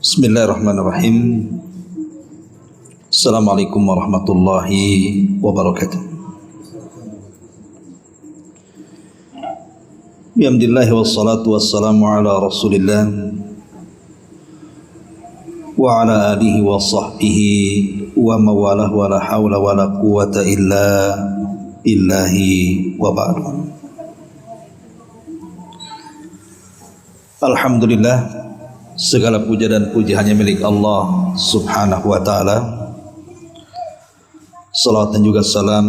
Bismillahirrahmanirrahim. Assalamualaikum warahmatullahi wabarakatuh. Alhamdulillah wassalatu wassalamu ala Rasulillah wa ala alihi wa sahbihi wa mawalah wa la hawla wa la quwata illa billahi wa ba'du. Alhamdulillah, segala puja dan puji hanya milik Allah subhanahu wa ta'ala. Salawat dan juga salam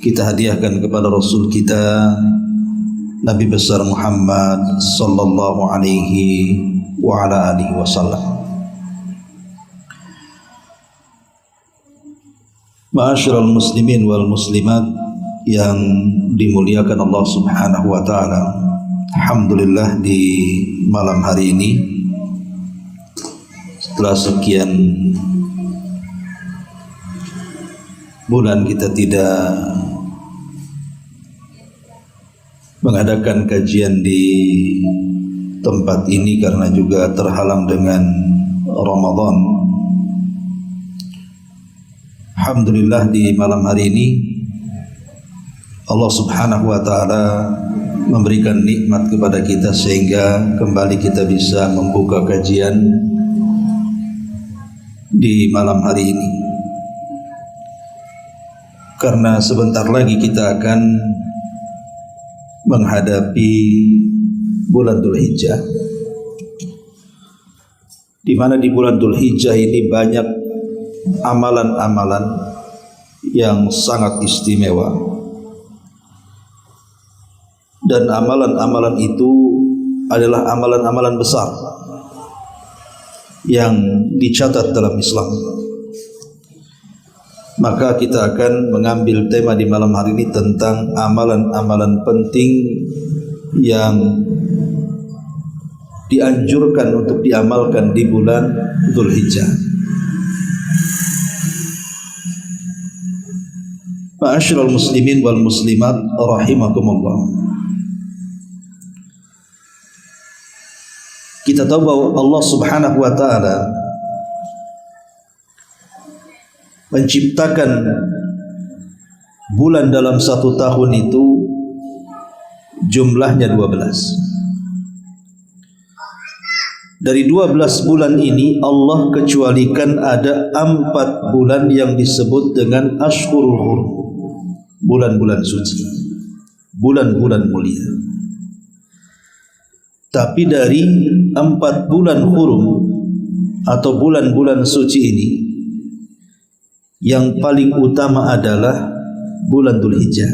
kita hadiahkan kepada Rasul kita Nabi besar Muhammad sallallahu alaihi wa ala alihi wasallam. Ma'asyiral muslimin wal muslimat yang dimuliakan Allah subhanahu wa ta'ala. Alhamdulillah, di malam hari ini setelah sekian bulan kita tidak mengadakan kajian di tempat ini karena juga terhalang dengan Ramadan. Alhamdulillah, di malam hari ini Allah subhanahu wa ta'ala memberikan nikmat kepada kita sehingga kembali kita bisa membuka kajian di malam hari ini. Karena sebentar lagi kita akan menghadapi bulan Dzulhijjah, di mana di bulan Dzulhijjah ini banyak amalan-amalan yang sangat istimewa. Dan amalan-amalan itu adalah amalan-amalan besar yang dicatat dalam Islam. Maka kita akan mengambil tema di malam hari ini tentang amalan-amalan penting yang dianjurkan untuk diamalkan di bulan Dzulhijjah. Ma'asyiral muslimin wal muslimat rahimakumullah. Kita tahu bahwa Allah subhanahu wa ta'ala menciptakan bulan dalam satu tahun itu jumlahnya 12. Dari 12 bulan ini Allah kecualikan ada 4 bulan yang disebut dengan Ashhurul Hurum, bulan-bulan suci, bulan-bulan mulia. Tapi dari 4 bulan hurum atau bulan-bulan suci ini, yang paling utama adalah bulan Dzulhijjah.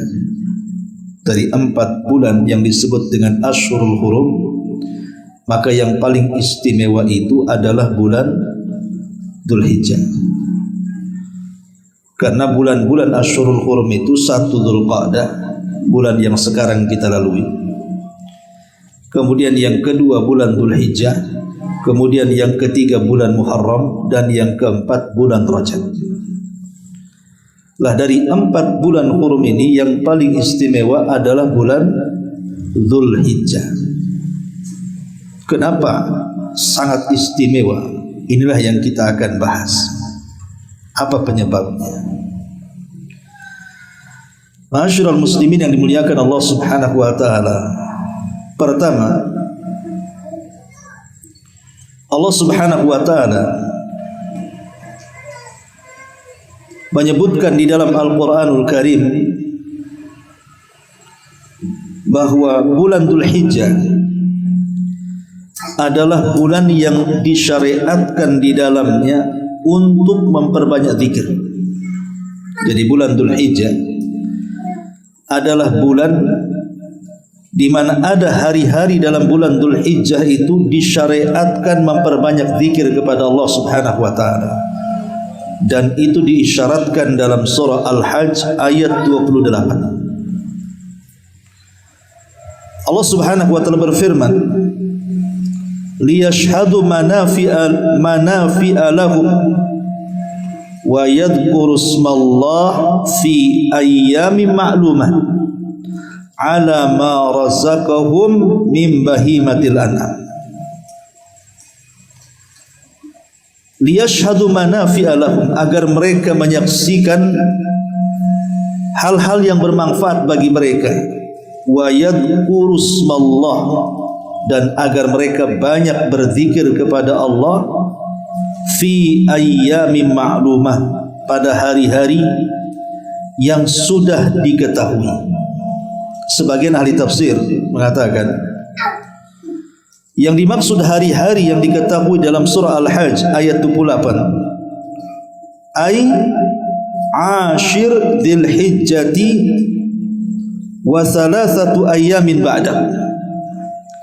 Dari 4 bulan yang disebut dengan Ashhurul Hurum, maka yang paling istimewa itu adalah bulan Dzulhijjah. Karena bulan-bulan Ashhurul Hurum itu 1 Dzulqa'dah, bulan yang sekarang kita lalui. Kemudian yang kedua bulan Dzulhijjah, kemudian yang ketiga bulan Muharram, dan yang keempat bulan Rajab. Lah, dari 4 bulan hurum ini yang paling istimewa adalah bulan Dzulhijjah. Kenapa sangat istimewa? Inilah yang kita akan bahas. Apa penyebabnya? Ma'asyiral muslimin yang dimuliakan Allah subhanahu wa ta'ala. Pertama, Allah subhanahu wa ta'ala menyebutkan di dalam Al-Quranul Karim bahwa bulan Dzulhijjah adalah bulan yang disyariatkan di dalamnya untuk memperbanyak zikir. Jadi bulan Dzulhijjah adalah bulan di mana ada hari-hari dalam bulan Dzulhijjah itu disyariatkan memperbanyak zikir kepada Allah subhanahu wa ta'ala. Dan itu diisyaratkan dalam surah Al-Hajj ayat 28. Allah subhanahu wa ta'ala berfirman, liyashhadu manafi'a lahum wa yadhkuru ismallah fi ayyamin ma'lumat ala ma razaqahum min bahimatil an'am. liyashhadu manafi'a lahum, agar mereka menyaksikan hal-hal yang bermanfaat bagi mereka, wa yadhkuru ismallah, dan agar mereka banyak berzikir kepada Allah fi ayyamin ma'lumah, pada hari-hari yang sudah diketahui. Sebagian ahli tafsir mengatakan yang dimaksud hari-hari yang diketahui dalam surah Al-Hajj ayat 28, ay ashir dzil hijjati wa thalathatu ayyamin ba'da.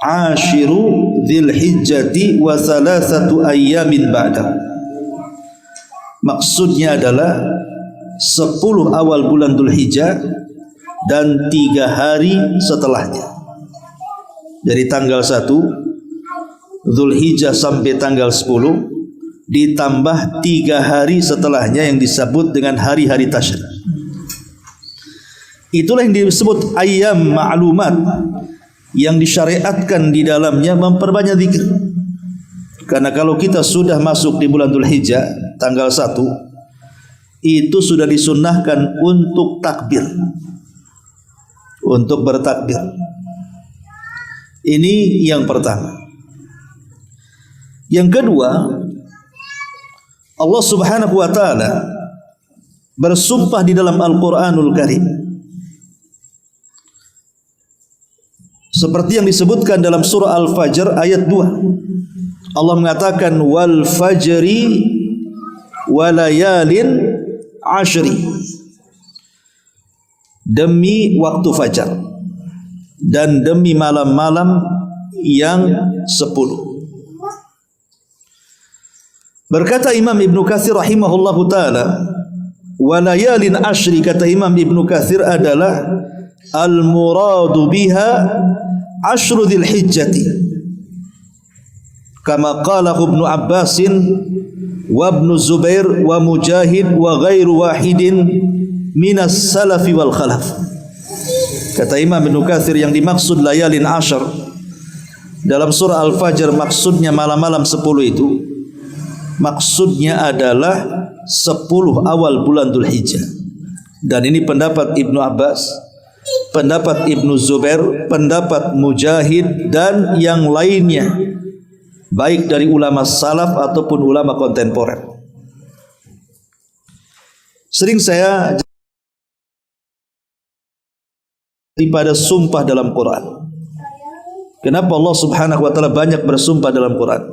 Ashiru dzil hijjati wa thalathatu ayyamin ba'da. Maksudnya adalah 10 awal bulan Dzulhijjah dan 3 hari setelahnya. Dari tanggal 1 Dzulhijjah sampai tanggal 10, ditambah 3 hari setelahnya yang disebut dengan hari-hari tasyrik. Itulah yang disebut ayyam ma'lumat, yang disyariatkan di dalamnya memperbanyak zikir. Karena kalau kita sudah masuk di bulan Dzulhijjah tanggal 1, itu sudah disunnahkan untuk takbir, untuk bertakbir. Ini yang pertama. Yang kedua, Allah Subhanahu wa taala bersumpah di dalam Al-Qur'anul Karim, seperti yang disebutkan dalam surah Al-Fajr ayat 2. Allah mengatakan wal fajri walayalin ashri, demi waktu fajar dan demi malam-malam yang 10. Berkata Imam Ibnu Katsir rahimahullahu taala, walayalin ashri, kata Imam Ibnu Katsir adalah al-muradu biha ashru dzil hijjati, kama qala Ibnu Abbasin wa Ibnu Zubair wa Mujahid wa ghairu wahidin minas salafi wal khalaf. Kata Imam Ibnu Katsir, yang dimaksud layalin ashar dalam surah Al-Fajr maksudnya malam-malam 10 itu, maksudnya adalah 10 awal bulan Dzulhijjah. Dan ini pendapat Ibnu Abbas, pendapat Ibnu Zubair, pendapat Mujahid dan yang lainnya, baik dari ulama salaf ataupun ulama kontemporer. Sering saya daripada sumpah dalam Quran. Kenapa Allah Subhanahu wa taala banyak bersumpah dalam Quran?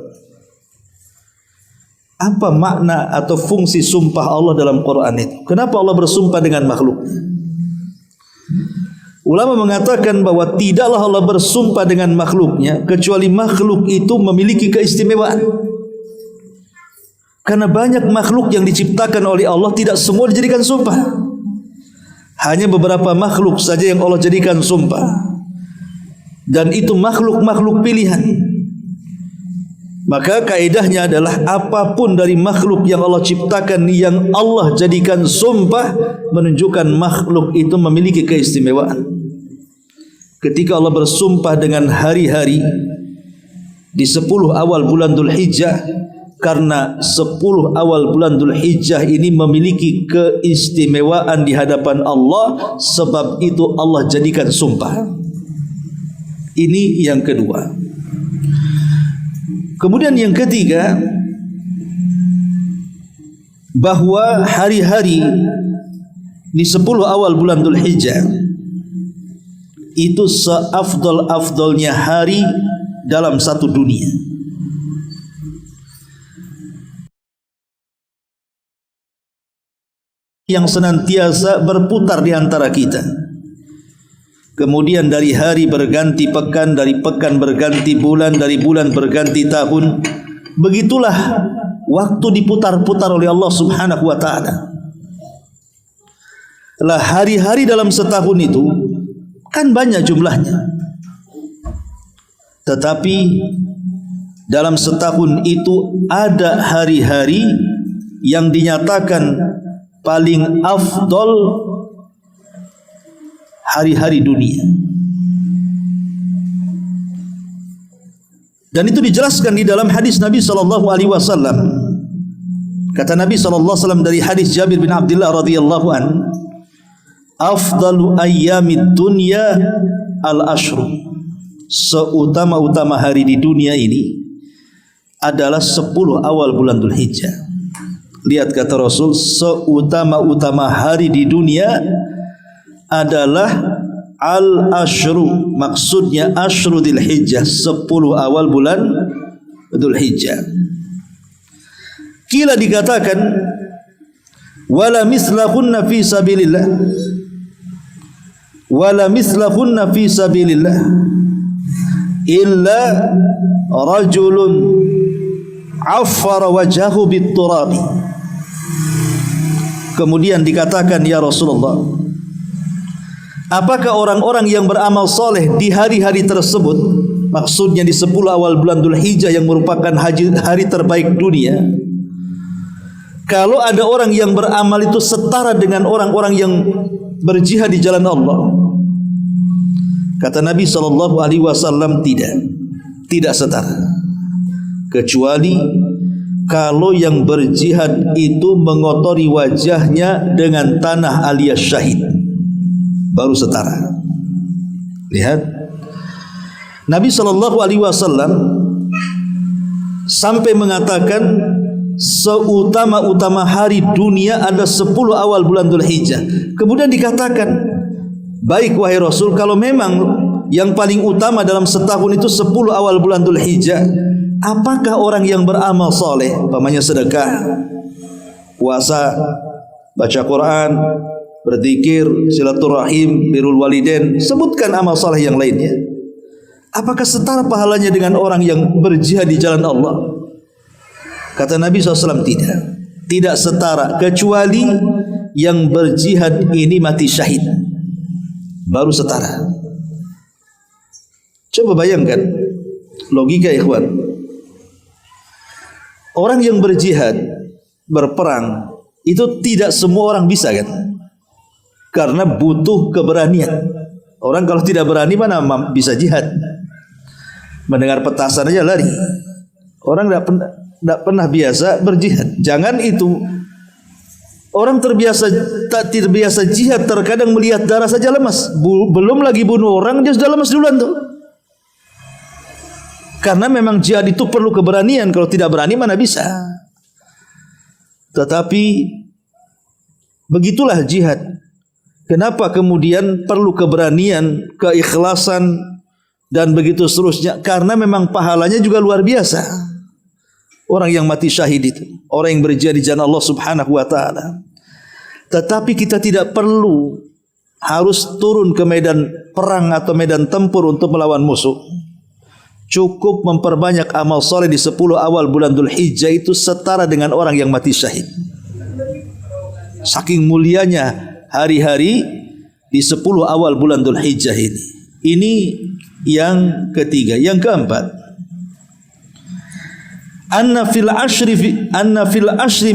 Apa makna atau fungsi sumpah Allah dalam Quran itu? Kenapa Allah bersumpah dengan makhluk? Ulama mengatakan bahwa tidaklah Allah bersumpah dengan makhluknya kecuali makhluk itu memiliki keistimewaan. Karena banyak makhluk yang diciptakan oleh Allah tidak semua dijadikan sumpah. Hanya beberapa makhluk saja yang Allah jadikan sumpah. Dan itu makhluk-makhluk pilihan. Maka kaidahnya adalah apapun dari makhluk yang Allah ciptakan yang Allah jadikan sumpah, menunjukkan makhluk itu memiliki keistimewaan. Ketika Allah bersumpah dengan hari-hari di 10 awal bulan Dzulhijjah, karena 10 awal bulan Dzulhijjah ini memiliki keistimewaan di hadapan Allah, sebab itu Allah jadikan sumpah. Ini yang kedua. Kemudian yang ketiga, bahwa hari-hari di 10 awal bulan Dzulhijjah itu seafdal-afdalnya hari dalam satu dunia. Yang senantiasa berputar di antara kita. Kemudian dari hari berganti pekan, dari pekan berganti bulan, dari bulan berganti tahun. Begitulah waktu diputar-putar oleh Allah Subhanahu wa taala. Lah hari-hari dalam setahun itu kan banyak jumlahnya. Tetapi dalam setahun itu ada hari-hari yang dinyatakan paling afdol hari-hari dunia. Dan itu dijelaskan di dalam hadis Nabi sallallahu alaihi wasallam Kata Nabi SAW dari hadis Jabir bin Abdullah radhiyallahu an, afdalu ayyamid dunya al-ashru. Seutama-utama hari di dunia ini adalah 10 awal bulan Dzulhijjah. Lihat kata Rasul, seutama-utama hari di dunia adalah al-ashru, maksudnya ashru Dzulhijjah, 10 awal bulan Dzulhijjah. Kila dikatakan wala mislahunna fi sabilillah, wala mislahunna fi sabilillah illa rajulun affara wajhahu bit-turabi. Kemudian dikatakan, ya Rasulullah, apakah orang-orang yang beramal soleh di hari-hari tersebut, maksudnya di 10 awal bulan Dzulhijjah yang merupakan hari terbaik dunia, kalau ada orang yang beramal itu setara dengan orang-orang yang berjihad di jalan Allah? Kata Nabi SAW, tidak setara, kecuali kalau yang berjihad itu mengotori wajahnya dengan tanah alias syahid, baru setara. Lihat, Nabi SAW sampai mengatakan seutama-utama hari dunia ada 10 awal bulan Dzulhijjah. Kemudian dikatakan, baik wahai Rasul, kalau memang yang paling utama dalam setahun itu 10 awal bulan Dzulhijjah, apakah orang yang beramal soleh, umpamanya sedekah, puasa, baca Quran, berzikir, silaturahim, birrul walidain, sebutkan amal soleh yang lainnya, apakah setara pahalanya dengan orang yang berjihad di jalan Allah? Kata Nabi SAW, tidak setara, kecuali yang berjihad ini mati syahid, baru setara. Coba bayangkan logika ikhwan, orang yang berjihad, berperang, itu tidak semua orang bisa kan, karena butuh keberanian. Orang kalau tidak berani mana bisa jihad? Mendengar petasan aja lari. Orang tidak pernah biasa berjihad. Jangan itu, orang tak terbiasa jihad terkadang melihat darah saja lemas, belum lagi bunuh orang dia sudah lemas duluan tuh. Karena memang jihad itu perlu keberanian, kalau tidak berani mana bisa. Tetapi begitulah jihad. Kenapa kemudian perlu keberanian, keikhlasan dan begitu seterusnya? Karena memang pahalanya juga luar biasa. Orang yang mati syahid itu, orang yang berjihad di jalan Allah Subhanahu wa taala. Tetapi kita tidak perlu harus turun ke medan perang atau medan tempur untuk melawan musuh. Cukup memperbanyak amal soleh di 10 awal bulan Dzulhijjah itu setara dengan orang yang mati syahid. Saking mulianya hari-hari di 10 awal bulan Dzulhijjah ini. Ini yang ketiga. Yang keempat, anna fil ashri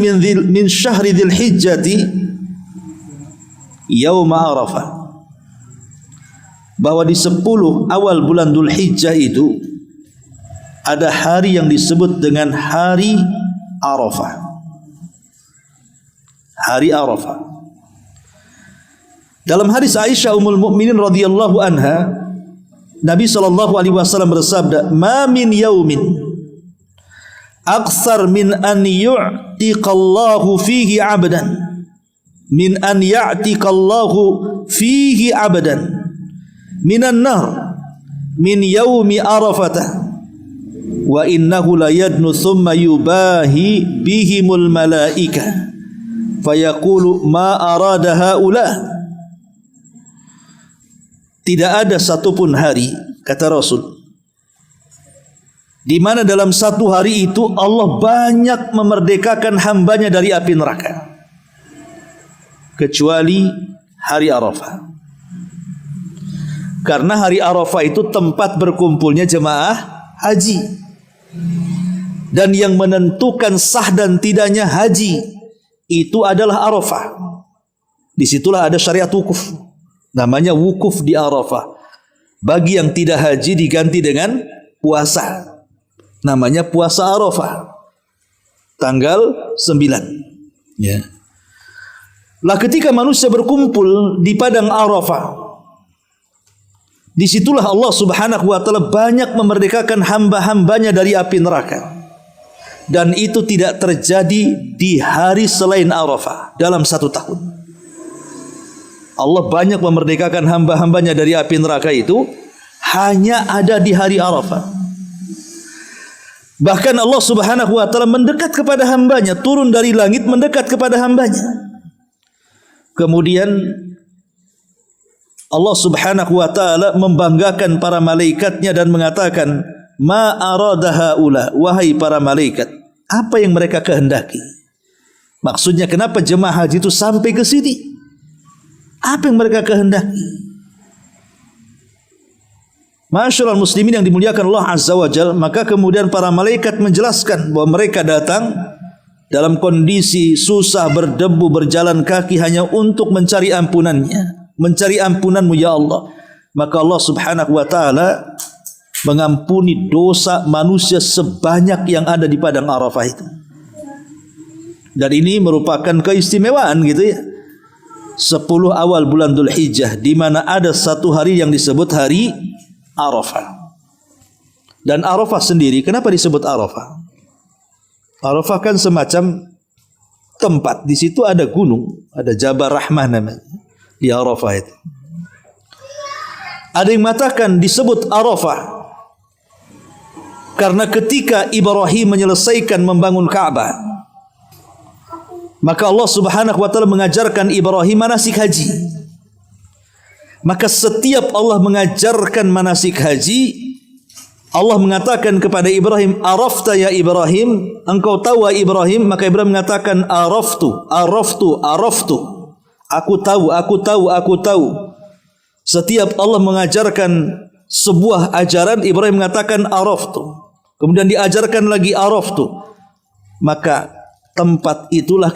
min syahri Dzulhijjati yaum Arafah, bahwa di 10 awal bulan Dzulhijjah itu ada hari yang disebut dengan hari Arafah. Hari Arafah. Dalam hadis Aisyah Ummul Mukminin radhiyallahu anha, Nabi SAW bersabda, "Ma min yaumin aktsar min an yu'tiqallahu fihi 'abdan min an ya'tiqallahu fihi 'abdan minan nar min yaumi Arafah wa innahu la yadnu thumma yubahi bihimul malaika fayaqulu ma arada haula." Tidak ada satupun hari, kata Rasul, di mana dalam satu hari itu Allah banyak memerdekakan hambanya dari api neraka, kecuali hari Arafah. Karena hari Arafah itu tempat berkumpulnya jemaah haji, dan yang menentukan sah dan tidaknya haji itu adalah Arafah. Disitulah ada syariat wukuf, namanya wukuf di Arafah. Bagi yang tidak haji diganti dengan puasa, namanya puasa Arafah. tanggal 9. Ya. Lah ketika manusia berkumpul di padang Arafah, disitulah Allah Subhanahu wa ta'ala banyak memerdekakan hamba-hambanya dari api neraka. Dan itu tidak terjadi di hari selain Arafah dalam 1 tahun. Allah banyak memerdekakan hamba-hambanya dari api neraka itu hanya ada di hari Arafah. Bahkan Allah Subhanahu wa ta'ala mendekat kepada hambanya, turun dari langit mendekat kepada hambanya. Kemudian Allah Subhanahu wa ta'ala membanggakan para malaikatnya dan mengatakan, ma arada haula, wahai para malaikat, apa yang mereka kehendaki? Maksudnya kenapa jemaah haji itu sampai ke sini? Apa yang mereka kehendaki? Masyarul muslimin yang dimuliakan Allah Azza wa Jalla, maka kemudian para malaikat menjelaskan bahwa mereka datang dalam kondisi susah, berdebu, berjalan kaki hanya untuk mencari ampunannya, mencari ampunanmu ya Allah. Maka Allah Subhanahu wa ta'ala mengampuni dosa manusia sebanyak yang ada di padang Arafah itu. Dan ini merupakan keistimewaan gitu ya. 10 awal bulan Dzulhijjah, di mana ada 1 hari yang disebut hari Arafah. Dan Arafah sendiri, kenapa disebut Arafah? Arafah kan semacam tempat, di situ ada gunung, ada Jabal Rahmah namanya di Arafah itu. Ada yang mengatakan disebut Arafah karena ketika Ibrahim menyelesaikan membangun Ka'bah, maka Allah Subhanahu wa ta'ala mengajarkan Ibrahim manasik haji. Maka setiap Allah mengajarkan manasik haji, Allah mengatakan kepada Ibrahim, arafta ya Ibrahim, engkau tahu ya Ibrahim? Maka Ibrahim mengatakan, araftu. Aku tahu. Setiap Allah mengajarkan sebuah ajaran, Ibrahim mengatakan araftu. Kemudian diajarkan lagi araftu. Maka tempat itulah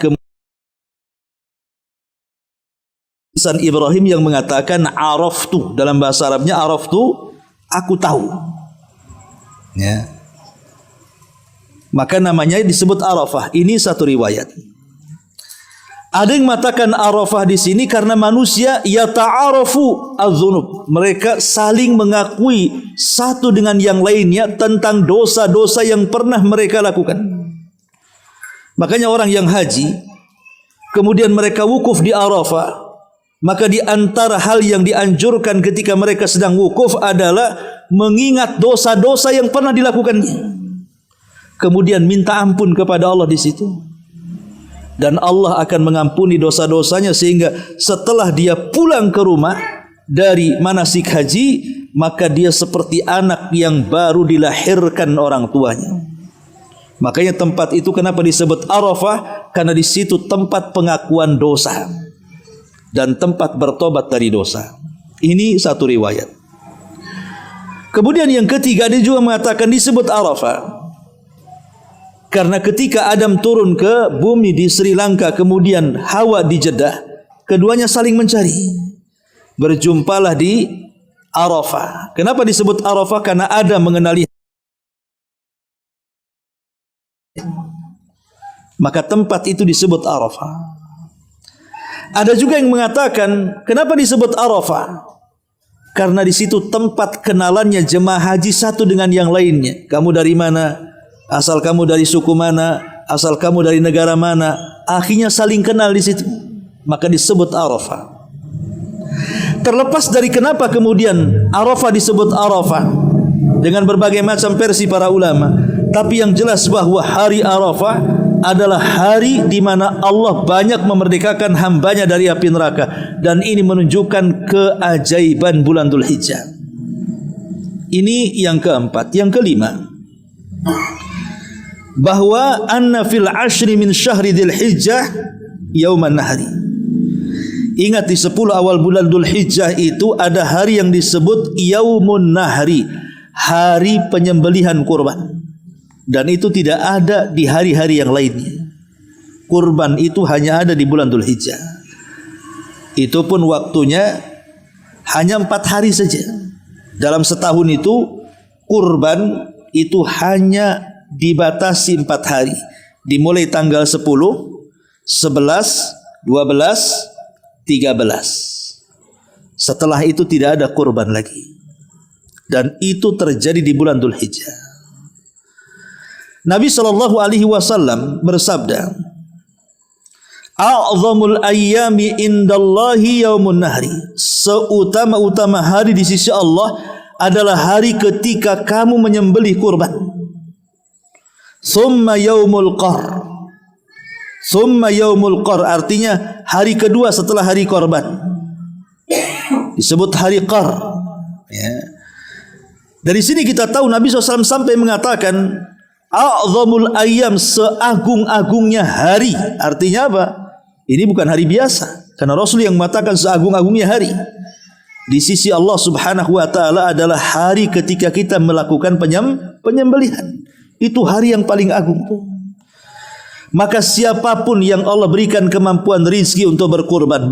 lisan Ibrahim yang mengatakan araftu. Dalam bahasa Arabnya araftu, aku tahu. Ya. Maka namanya disebut Arafah. Ini satu riwayat. Ada yang mengatakan Arafah di sini karena manusia yata'arafu az-dzunub. Mereka saling mengakui satu dengan yang lainnya tentang dosa-dosa yang pernah mereka lakukan. Makanya orang yang haji kemudian mereka wukuf di Arafah, maka di antara hal yang dianjurkan ketika mereka sedang wukuf adalah mengingat dosa-dosa yang pernah dilakukannya. Kemudian minta ampun kepada Allah di situ. Dan Allah akan mengampuni dosa-dosanya sehingga setelah dia pulang ke rumah dari manasik haji, maka dia seperti anak yang baru dilahirkan orang tuanya. Makanya tempat itu kenapa disebut Arafah? Karena di situ tempat pengakuan dosa dan tempat bertobat dari dosa. Ini satu riwayat. Kemudian yang ketiga, dia juga mengatakan disebut Arafah karena ketika Adam turun ke bumi di Sri Lanka, kemudian Hawa di Jeddah, keduanya saling mencari. Berjumpalah di Arafah. Kenapa disebut Arafah? Karena Adam mengenali. Maka tempat itu disebut Arafah. Ada juga yang mengatakan, kenapa disebut Arafah? Karena di situ tempat kenalannya jemaah haji satu dengan yang lainnya. Kamu dari mana? Asal kamu dari suku mana? Asal kamu dari negara mana? Akhirnya saling kenal di situ. Maka disebut Arafah. Terlepas dari kenapa kemudian Arafah disebut Arafah dengan berbagai macam versi para ulama, tapi yang jelas bahwa hari Arafah adalah hari di mana Allah banyak memerdekakan hambanya dari api neraka, dan ini menunjukkan keajaiban bulan Dzulhijjah. Ini yang keempat. Yang kelima, bahwa anna fil ashri min syahri Dzulhijjah yauman nahri. Ingat, di 10 awal bulan Dzulhijjah itu ada hari yang disebut yaumun nahri, hari penyembelihan kurban. Dan itu tidak ada di hari-hari yang lainnya. Kurban itu hanya ada di bulan Dzulhijjah. Itu pun waktunya hanya 4 hari saja. Dalam setahun itu kurban itu hanya dibatasi 4 hari. Dimulai tanggal 10, 11, 12, 13. Setelah itu tidak ada kurban lagi. Dan itu terjadi di bulan Dzulhijjah. Nabi SAW bersabda, "A'zamul ayyami indallahi yaumun nahri." Seutama-utama hari di sisi Allah adalah hari ketika kamu menyembelih kurban. Summa yaumul qar. Summa yaumul qar artinya hari kedua setelah hari korban. Disebut hari qar. Ya. Dari sini kita tahu Nabi SAW sampai mengatakan a'zamul ayyam, seagung-agungnya hari. Artinya apa? Ini bukan hari biasa, karena Rasul yang mengatakan seagung-agungnya hari di sisi Allah Subhanahu wa taala adalah hari ketika kita melakukan penyembelihan. Itu hari yang paling agung. Maka siapapun yang Allah berikan kemampuan rizki untuk berkurban.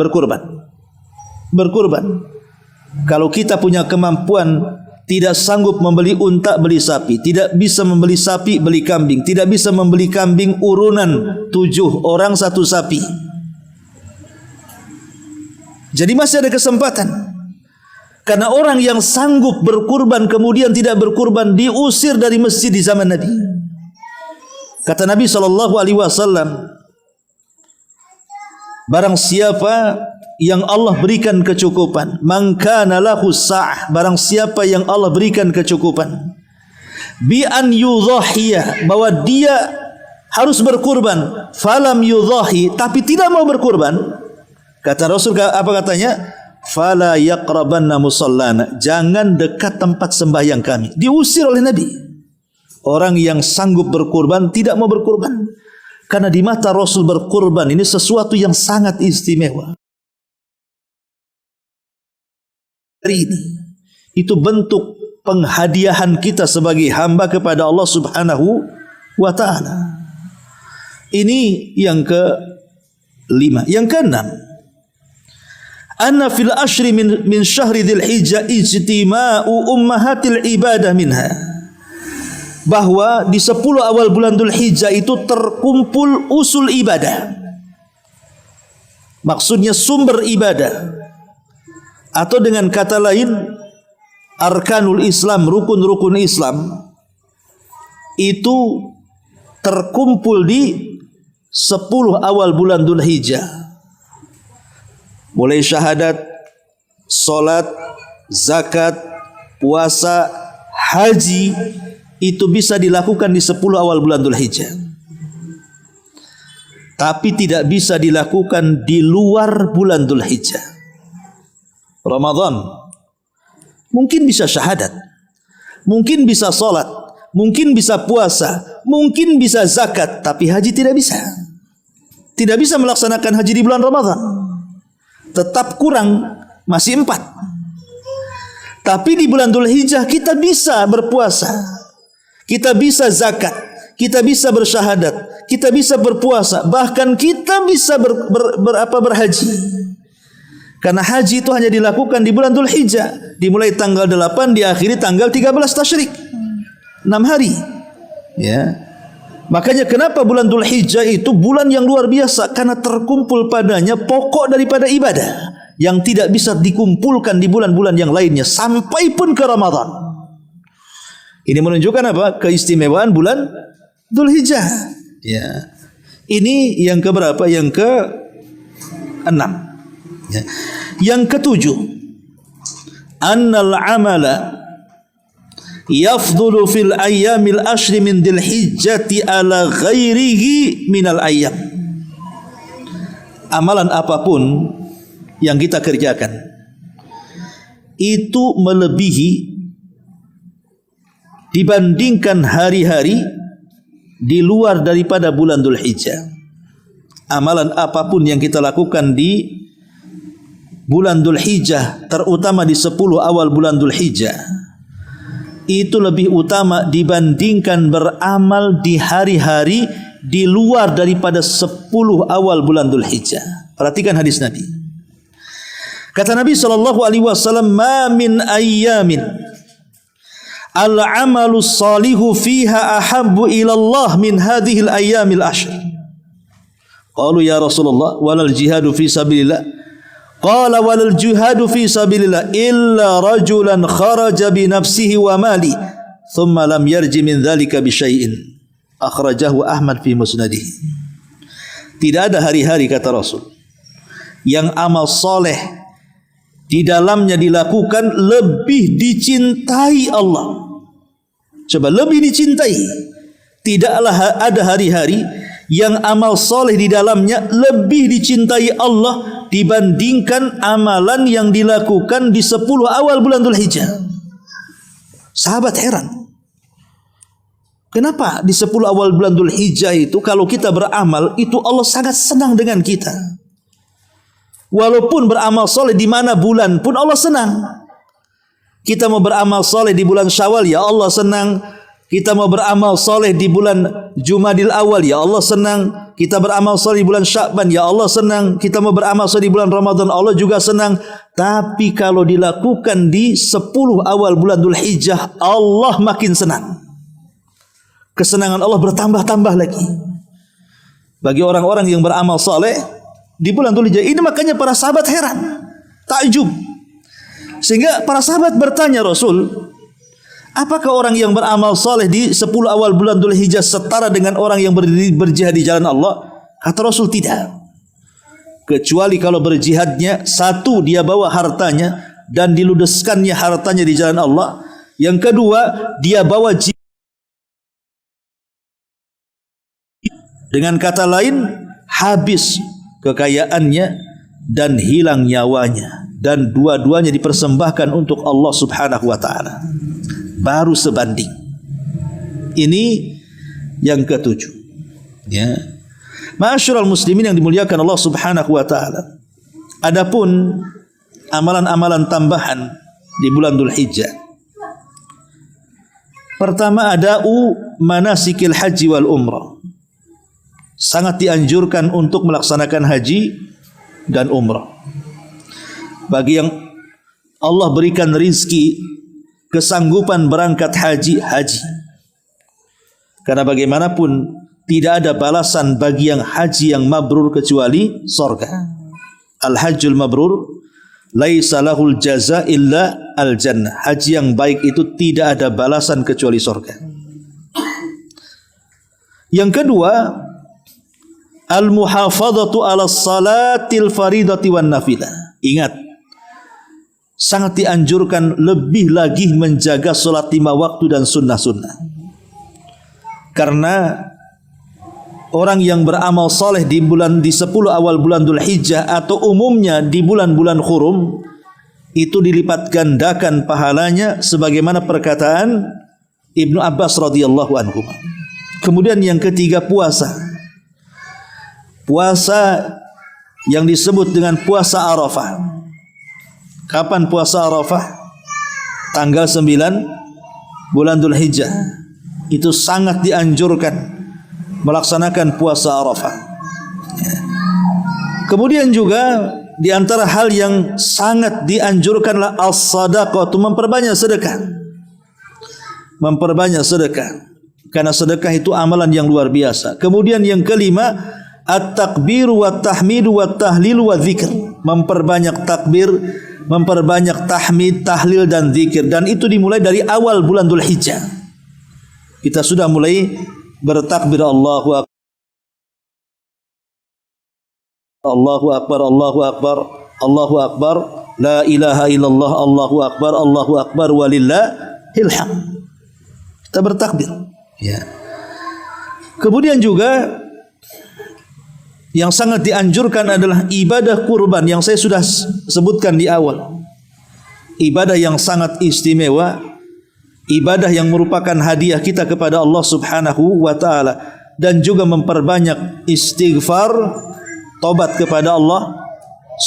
Kalau kita punya kemampuan, tidak sanggup membeli unta, beli sapi. Tidak bisa membeli sapi, beli kambing. Tidak bisa membeli kambing urunan 7 orang 1 sapi. Jadi masih ada kesempatan. Karena orang yang sanggup berkurban kemudian tidak berkurban diusir dari masjid di zaman Nabi. Kata Nabi SAW, barang siapa yang Allah berikan kecukupan, man kana lahu sa'ah, barang siapa yang Allah berikan kecukupan, bi an yudhahiyah, bahwa dia harus berkurban, falam yudhahi, tapi tidak mau berkurban, kata Rasul, apa katanya? Fala yaqrabanna musallana, jangan dekat tempat sembahyang kami. Diusir oleh Nabi. Orang yang sanggup berkurban tidak mau berkurban, karena di mata Rasul berkurban ini sesuatu yang sangat istimewa. Ini itu bentuk penghadiahan kita sebagai hamba kepada Allah Subhanahu wa taala. Ini yang ke-5. Yang ke-6, anna fil ashri min syahri Dzulhijjah ijtima'u ummahatil ibadah minha, bahwa di 10 awal bulan Dzulhijjah itu terkumpul usul ibadah. Maksudnya sumber ibadah, atau dengan kata lain arkanul Islam, rukun-rukun Islam itu terkumpul di 10 awal bulan Dzulhijjah. Mulai syahadat, salat, zakat, puasa, haji, itu bisa dilakukan di 10 awal bulan Dzulhijjah. Tapi tidak bisa dilakukan di luar bulan Dzulhijjah. Ramadan mungkin bisa syahadat, mungkin bisa salat, mungkin bisa puasa, mungkin bisa zakat, tapi haji tidak bisa. Tidak bisa melaksanakan haji di bulan Ramadan. Tetap kurang, masih 4. Tapi di bulan Dzulhijjah kita bisa berpuasa, kita bisa zakat, kita bisa bersyahadat, kita bisa berpuasa, bahkan kita bisa berhaji. Karena haji itu hanya dilakukan di bulan Dzulhijjah, dimulai tanggal 8 diakhiri tanggal 13 tasyrik, 6 hari. Ya. Makanya kenapa bulan Dzulhijjah itu bulan yang luar biasa, karena terkumpul padanya pokok daripada ibadah yang tidak bisa dikumpulkan di bulan-bulan yang lainnya sampai pun ke Ramadan. Ini menunjukkan apa? Keistimewaan bulan Dzulhijjah. Ya. Ini yang keberapa? Yang ke-6. Ya. Yang ke-7, annal amala yafdulu fil ayyamil ashri min Dzulhijjati ala ghairihi minal ayyam. Amalan apapun yang kita kerjakan itu melebihi dibandingkan hari-hari di luar daripada bulan Dzulhijjah. Amalan apapun yang kita lakukan di bulan Dzulhijjah, terutama di 10 awal bulan Dzulhijjah, itu lebih utama dibandingkan beramal di hari-hari di luar daripada 10 awal bulan Dzulhijjah. Perhatikan hadis Nabi. Kata Nabi SAW, ma min ayyamin al-amalu salihu fiha ahabbu ila Allah min hadhihi al-ayyamil ashr. Qalu ya Rasulullah walal jihadu fi sabilillah. Qala walal jihadu fi sabilillah illa rajulan kharaja bi nafsihi wa mali thumma lam yarji min dhalika bi syai'in. Akhrajahu Ahmad fi musnadihi. Tidak ada hari-hari, kata Rasul, yang amal soleh di dalamnya dilakukan lebih dicintai Allah. Coba, lebih dicintai. Tidaklah ada hari-hari yang amal soleh di dalamnya lebih dicintai Allah dibandingkan amalan yang dilakukan di 10 awal bulan Dzulhijjah. Sahabat heran, kenapa di 10 awal bulan Dzulhijjah itu kalau kita beramal itu Allah sangat senang dengan kita. Walaupun beramal soleh di mana bulan pun Allah senang. Kita mau beramal soleh di bulan Syawal, ya Allah senang. Kita mau beramal soleh di bulan Jumadil Awal, ya Allah senang. Kita beramal soleh di bulan Sya'ban, ya Allah senang. Kita mau beramal soleh di bulan Ramadan, Allah juga senang. Tapi kalau dilakukan di 10 awal bulan Dzulhijjah, Allah makin senang. Kesenangan Allah bertambah-tambah lagi bagi orang-orang yang beramal soleh di bulan Dzulhijjah. Ini makanya para sahabat heran, takjub. Sehingga para sahabat bertanya Rasul, apakah orang yang beramal soleh di 10 awal bulan Dzulhijjah setara dengan orang yang berjihad di jalan Allah? Kata Rasul, tidak. Kecuali kalau berjihadnya, satu, dia bawa hartanya dan diludeskannya hartanya di jalan Allah. Yang kedua, dia bawa jihad. Dengan kata lain, habis kekayaannya dan hilang nyawanya. Dan dua-duanya dipersembahkan untuk Allah subhanahu wa ta'ala. Baru sebanding. Ini yang ketujuh. Ya. Ma'asyiral muslimin yang dimuliakan Allah subhanahu wa ta'ala. Adapun amalan-amalan tambahan di bulan Dzulhijjah. Pertama, ada'u manasikil haji wal umrah. Sangat dianjurkan untuk melaksanakan haji dan umrah. Bagi yang Allah berikan rizki, kesanggupan berangkat haji, haji. Karena bagaimanapun tidak ada balasan bagi yang haji yang mabrur kecuali surga. Al-hajjul mabrur laisa lahul jaza illa al-jannah. Haji yang baik itu tidak ada balasan kecuali surga. Yang kedua, al-muhafadhatu ala salatil faridati wan nafilah. Ingat, sangat dianjurkan lebih lagi menjaga salat 5 waktu dan sunnah-sunnah. Karena orang yang beramal soleh di 10 awal bulan Dzulhijjah atau umumnya di bulan-bulan hurum itu dilipat gandakan pahalanya sebagaimana perkataan Ibnu Abbas radhiyallahu anhu. Kemudian yang ketiga, puasa. Puasa yang disebut dengan puasa Arafah. Kapan puasa Arafah? Tanggal 9 bulan Dzulhijjah. Itu sangat dianjurkan melaksanakan puasa Arafah. Kemudian juga di antara hal yang sangat dianjurkanlah as-sadaqah, memperbanyak sedekah. Memperbanyak sedekah. Karena sedekah itu amalan yang luar biasa. Kemudian yang kelima, at-takbiru wa tahmidu wa tahlilu wa dzikr. Memperbanyak takbir, memperbanyak tahmid, tahlil dan zikir, dan itu dimulai dari awal bulan Dzulhijjah. Kita sudah mulai bertakbir Allahu akbar, Allahu akbar, Allahu akbar, Allahu akbar, la ilaha illallah, Allahu akbar, Allahu akbar walillahil hamd. Kita bertakbir, ya. Kemudian juga yang sangat dianjurkan adalah ibadah kurban yang saya sudah sebutkan di awal. Ibadah yang sangat istimewa, ibadah yang merupakan hadiah kita kepada Allah subhanahu wa ta'ala. Dan juga memperbanyak istighfar, tobat kepada Allah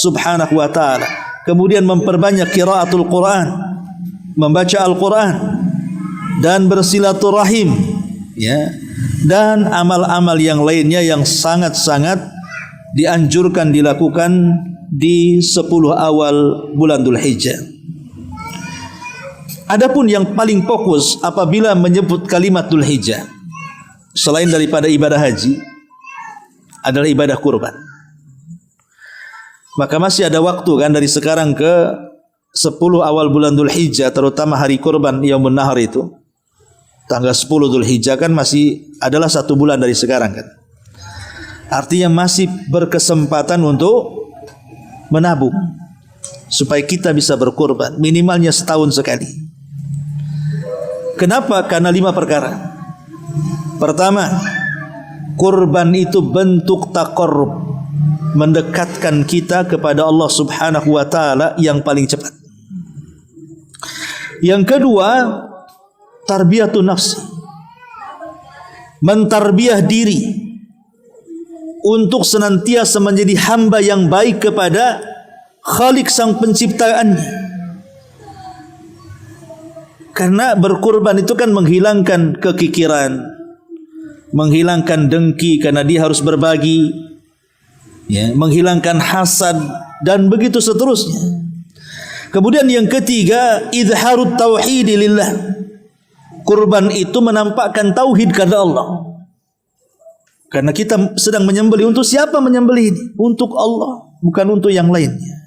subhanahu wa ta'ala. Kemudian memperbanyak qiraatul Quran, membaca Al-Quran, dan bersilaturahim, ya. Dan amal-amal yang lainnya yang sangat-sangat dianjurkan dilakukan di 10 awal bulan Dzulhijjah. Adapun yang paling fokus apabila menyebut kalimat Dzulhijjah selain daripada ibadah haji adalah ibadah kurban. Maka masih ada waktu kan dari sekarang ke 10 awal bulan Dzulhijjah, terutama hari kurban Yaumun Nahar itu. Tanggal 10 Dzulhijjah kan masih adalah 1 bulan dari sekarang kan. Artinya masih berkesempatan untuk menabung supaya kita bisa berkurban minimalnya setahun sekali. Kenapa? Karena 5 perkara. Pertama, kurban itu bentuk taqarrub, mendekatkan kita kepada Allah Subhanahu wa taala yang paling cepat. Yang kedua, tarbiyatun nafs, mentarbiah diri untuk senantiasa menjadi hamba yang baik kepada Khalik sang penciptaannya. Karena berkurban itu kan menghilangkan kekikiran, menghilangkan dengki karena dia harus berbagi, ya, menghilangkan hasad dan begitu seterusnya. Kemudian yang ketiga, izharut tauhid lillah. Kurban itu menampakkan tauhid kepada Allah. Karena kita sedang menyembelih, untuk siapa menyembelih ini? Untuk Allah, bukan untuk yang lainnya.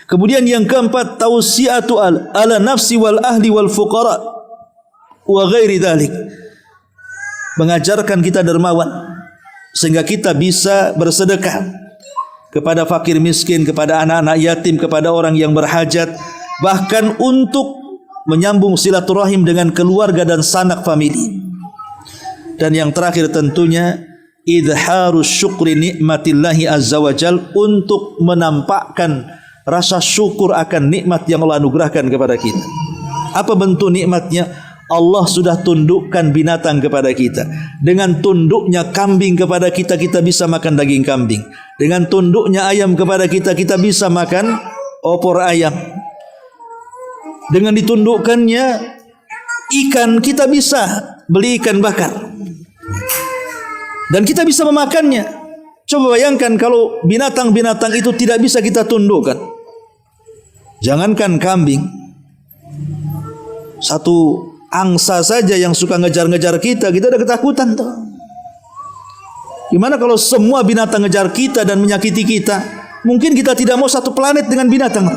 Kemudian yang keempat, tausiatu ala nafsi wal ahli wal fuqara wa ghairi dzalik. Mengajarkan kita dermawan sehingga kita bisa bersedekah kepada fakir miskin, kepada anak-anak yatim, kepada orang yang berhajat, bahkan untuk menyambung silaturahim dengan keluarga dan sanak famili. Dan yang terakhir tentunya idharus syukri nikmatillahi azza wajal, untuk menampakkan rasa syukur akan nikmat yang Allah anugerahkan kepada kita. Apa bentuk nikmatnya? Allah sudah tundukkan binatang kepada kita. Dengan tunduknya kambing kepada kita, kita bisa makan daging kambing. Dengan tunduknya ayam kepada kita, kita bisa makan opor ayam. Dengan ditundukkannya ikan, kita bisa beli ikan bakar dan kita bisa memakannya. Coba bayangkan kalau binatang-binatang itu tidak bisa kita tundukkan. Jangankan kambing, satu angsa saja yang suka ngejar-ngejar kita, kita ada ketakutan tuh. Gimana kalau semua binatang ngejar kita dan menyakiti kita? Mungkin kita tidak mau satu planet dengan binatang.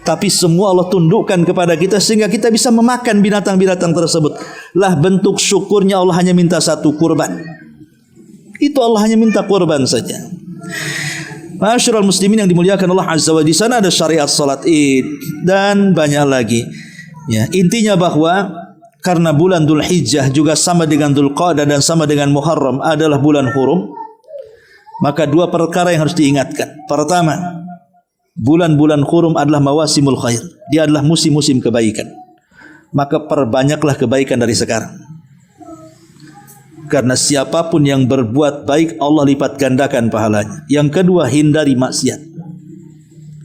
Tapi semua Allah tundukkan kepada kita sehingga kita bisa memakan binatang-binatang tersebut. Lah bentuk syukurnya Allah hanya minta satu, kurban. Itu Allah hanya minta kurban saja. Ma'asyiral muslimin yang dimuliakan Allah Azza wa Jalla, di sana ada syariat salat Id dan banyak lagi. Ya, intinya bahwa karena bulan Dzulhijjah juga sama dengan Dzulqa'dah dan sama dengan Muharram adalah bulan hurum, maka 2 perkara yang harus diingatkan. Pertama, bulan-bulan hurum adalah mawasimul khair. Dia adalah musim-musim kebaikan. Maka perbanyaklah kebaikan dari sekarang. Karena siapapun yang berbuat baik, Allah lipat gandakan pahalanya. Yang kedua, hindari maksiat.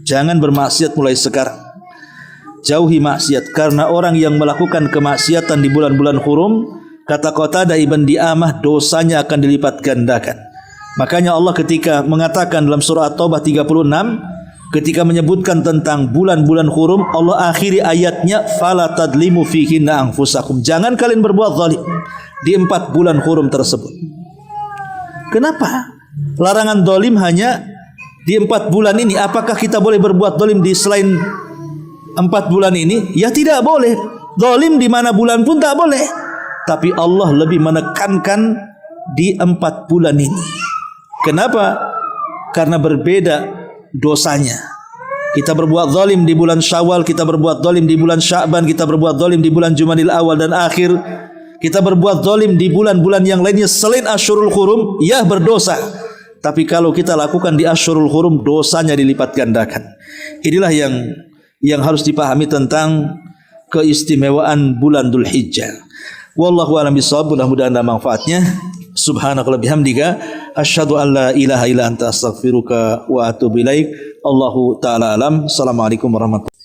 Jangan bermaksiat mulai sekarang. Jauhi maksiat, karena orang yang melakukan kemaksiatan di bulan-bulan hurum, kata Qatadah ibn Di'amah, dosanya akan dilipat gandakan. Makanya Allah ketika mengatakan dalam surah At-Taubah 36, ketika menyebutkan tentang bulan-bulan hurum, Allah akhiri ayatnya, fala tadlimu fihinna anfusakum. Jangan kalian berbuat zalim di 4 bulan hurum tersebut. Kenapa? Larangan zalim hanya di 4 bulan ini. Apakah kita boleh berbuat zalim di selain 4 bulan ini? Ya tidak boleh. Zalim di mana bulan pun tak boleh. Tapi Allah lebih menekankan di 4 bulan ini. Kenapa? Karena berbeda dosanya. Kita berbuat zalim di bulan Syawal, kita berbuat zalim di bulan Sya'ban, kita berbuat zalim di bulan Jumadil Awal dan Akhir. Kita berbuat zalim di bulan-bulan yang lainnya selain Asyurul Hurum, ya berdosa. Tapi kalau kita lakukan di Asyurul Hurum, dosanya dilipat gandakan. Inilah yang harus dipahami tentang keistimewaan bulan Dzulhijjah. Wallahu a'lam bishawab. Mudah-mudahan ada manfaatnya. Subhanakallahumma bihamdika asyhadu an la ilaha illa anta astaghfiruka wa atubu ilaik. Allahu taala alam. Assalamualaikum warahmatullahi wabarakatuh.